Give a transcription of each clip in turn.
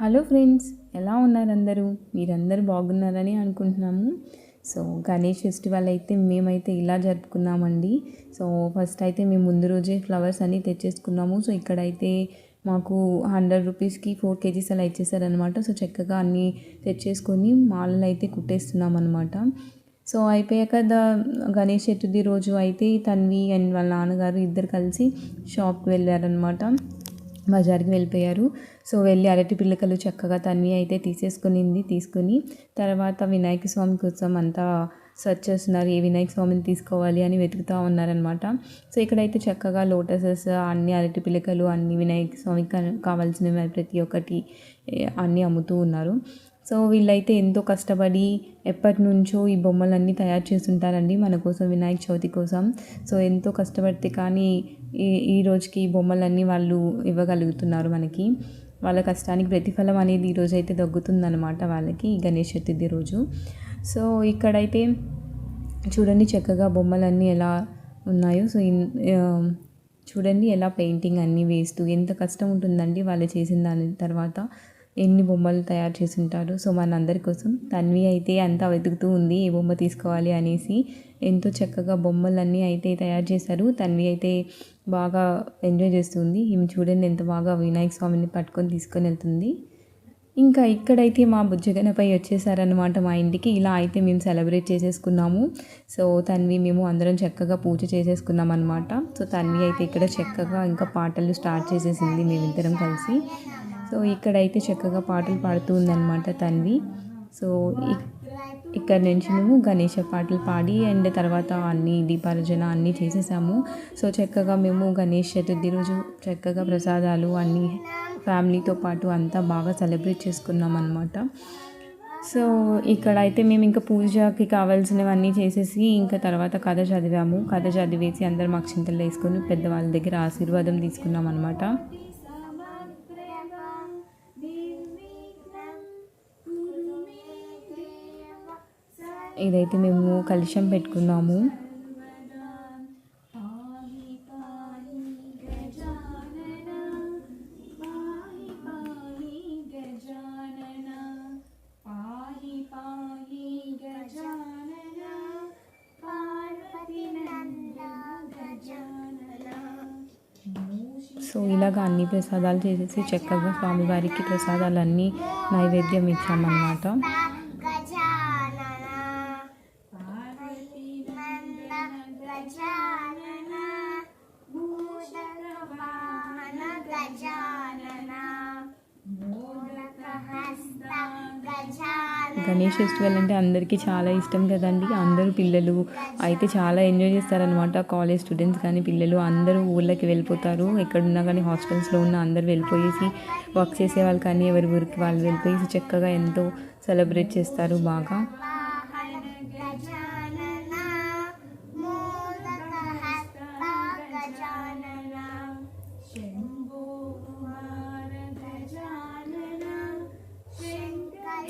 Hello friends, ఎలా ఉన్నారు అందరూ? మీరందరూ బాగున్నారని అనుకుంటున్నాము. సో గణేష్ ఫెస్టివల్ అయితే మేమైతే ఇలా జరుపుకున్నామండి. సో ఫస్ట్ అయితే మేము ముందు రోజే ఫ్లవర్స్ అన్నీ తెచ్చేసుకున్నాము. సో ఇక్కడైతే మాకు 100 రూపీస్కి 4 కేజీస్ అలా ఇచ్చేసారనమాట. సో చక్కగా అన్నీ తెచ్చేసుకొని మాలలు అయితే కుట్టేస్తున్నాం అనమాట. సో అయిపోయాక గణేష్ చతుర్థి రోజు అయితే తన్వి అండ్ వాళ్ళ నాన్నగారు ఇద్దరు కలిసి షాప్కి వెళ్ళారనమాట. బజార్కి వెళ్ళిపోయారు. సో వెళ్ళి అరటి పిల్లకలు చక్కగా తన్వి అయితే తీసుకొని తర్వాత వినాయక స్వామి కోసం అంతా సెర్చ్ చేస్తున్నారు. ఏ వినాయక స్వామిని తీసుకోవాలి అని వెతుకుతూ ఉన్నారనమాట. సో ఇక్కడైతే చక్కగా లోటసెస్ అన్ని అరటి పిల్లకలు అన్ని వినాయక స్వామికి కావాల్సినవి ప్రతి ఒక్కటి అన్నీ అమ్ముతూ ఉన్నారు. సో వీళ్ళైతే ఎంతో కష్టపడి ఎప్పటి నుంచో ఈ బొమ్మలన్నీ తయారు చేస్తుంటారండి మన కోసం, వినాయక చవితి కోసం. సో ఎంతో కష్టపడితే కానీ ఈ రోజుకి ఈ బొమ్మలన్నీ వాళ్ళు ఇవ్వగలుగుతున్నారు మనకి. వాళ్ళ కష్టానికి ప్రతిఫలం అనేది ఈరోజు అయితే దగ్గుతుందన్నమాట వాళ్ళకి, ఈ గణేష్ చతుర్థి రోజు. సో ఇక్కడైతే చూడండి చక్కగా బొమ్మలన్నీ ఎలా ఉన్నాయో. సో చూడండి ఎలా పెయింటింగ్ అన్నీ వేస్తూ ఎంత కష్టం ఉంటుందండి వాళ్ళు చేసిన దాని తర్వాత ఎన్ని బొమ్మలు తయారు చేసి ఉంటారు. సో మనందరి కోసం తన్వి అయితే అంతా వెతుకుతూ ఉంది ఏ బొమ్మ తీసుకోవాలి అనేసి. ఎంతో చక్కగా బొమ్మలన్నీ అయితే తయారు చేశారు. తన్వి అయితే బాగా ఎంజాయ్ చేస్తుంది. ఈమె చూడండి ఎంత బాగా వినాయక స్వామిని పట్టుకొని తీసుకొని వెళ్తుంది. ఇంకా ఇక్కడైతే మా బుజ్జగనపై వచ్చేసారనమాట మా ఇంటికి. ఇలా అయితే మేము సెలబ్రేట్ చేసేసుకున్నాము. సో తన్వి మేము అందరం చక్కగా పూజ చేసేసుకున్నాం అనమాట. సో తన్వి అయితే ఇక్కడ చక్కగా ఇంకా పాటలు స్టార్ట్ చేసేసింది మేమిద్దరం కలిసి. సో ఇక్కడైతే చక్కగా పాటలు పాడుతూ ఉందన్నమాట తన్వి. సో ఇక్కడ నుంచి మేము గణేష పాటలు పాడి అండ్ తర్వాత అన్ని దీపారాజన అన్నీ చేసేసాము. సో చక్కగా మేము గణేష్ చతుర్థి రోజు చక్కగా ప్రసాదాలు అన్నీ ఫ్యామిలీతో పాటు అంతా బాగా సెలబ్రేట్ చేసుకున్నాం అనమాట. సో ఇక్కడైతే మేము ఇంకా పూజకి కావాల్సినవన్నీ చేసేసి ఇంకా తర్వాత కథ చదివాము. కథ చదివేసి అందరం అక్షింతలు వేసుకొని పెద్దవాళ్ళ దగ్గర ఆశీర్వాదం తీసుకున్నాం అనమాట. ఇదైతే మేము కలశం పెట్టుకున్నాము. సో ఇలాగ అన్ని ప్రసాదాలు చేసేసి చక్కగా స్వామివారికి ప్రసాదాలన్నీ నైవేద్యం ఇచ్చామన్నమాట. గణేష్ ఫెస్టివల్ అంటే అందరికీ చాలా ఇష్టం కదండి. అందరూ పిల్లలు అయితే చాలా ఎంజాయ్ చేస్తారనమాట. కాలేజ్ స్టూడెంట్స్ కానీ పిల్లలు అందరూ ఊళ్ళకి వెళ్ళిపోతారు. ఎక్కడున్నా కానీ హాస్టల్స్లో ఉన్న అందరూ వెళ్ళిపోయేసి వర్క్ చేసేవాళ్ళు కానీ ఎవరి ఊరికి వాళ్ళు వెళ్ళిపోయేసి చక్కగా ఎంతో సెలబ్రేట్ చేస్తారు బాగా.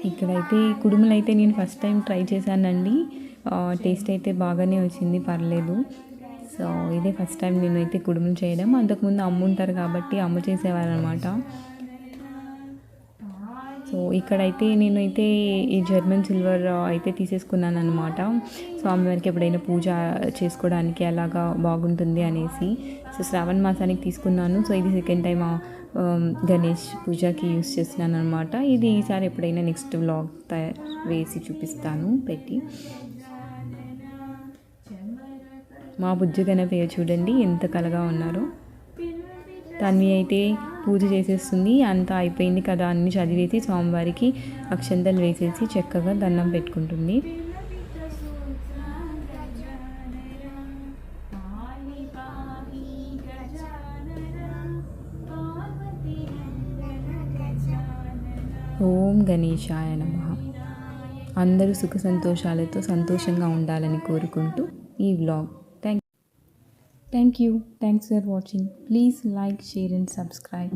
ఇక్కడైతే కుడుములు అయితే నేను ఫస్ట్ టైం ట్రై చేశానండి. టేస్ట్ అయితే బాగానే వచ్చింది, పర్లేదు. సో ఇదే ఫస్ట్ టైం నేనైతే కుడుములు చేయడం. అంతకుముందు అమ్మ ఉంటారు కాబట్టి అమ్మ చేసేవారు అనమాట. సో ఇక్కడైతే నేనైతే ఈ జర్మన్ సిల్వర్ అయితే తీసేసుకున్నాను అనమాట. స్వామివారికి ఎప్పుడైనా పూజ చేసుకోవడానికి అలాగా బాగుంటుంది అనేసి. సో శ్రావణ మాసానికి తీసుకున్నాను. సో ఇది సెకండ్ టైం గణేష్ పూజకి యూస్ చేస్తున్నాను అనమాట. ఇది ఈసారి ఎప్పుడైనా నెక్స్ట్ వ్లాగ్ వేసి చూపిస్తాను పెట్టి. మా బుజ్జగన పేరు చూడండి ఎంత కలగా ఉన్నారో. తన్వి అయితే పూజ చేసేస్తుంది. అంతా అయిపోయింది కదా అన్ని చదివేసి స్వామివారికి అక్షంతలు వేసేసి చక్కగా దండం పెట్టుకుంటుంది. ఓం గణేశాయ నమః. అందరూ సుఖ సంతోషాలతో సంతోషంగా ఉండాలని కోరుకుంటూ ఈ vlog. Thank you. Thanks for watching. Please like, share and subscribe.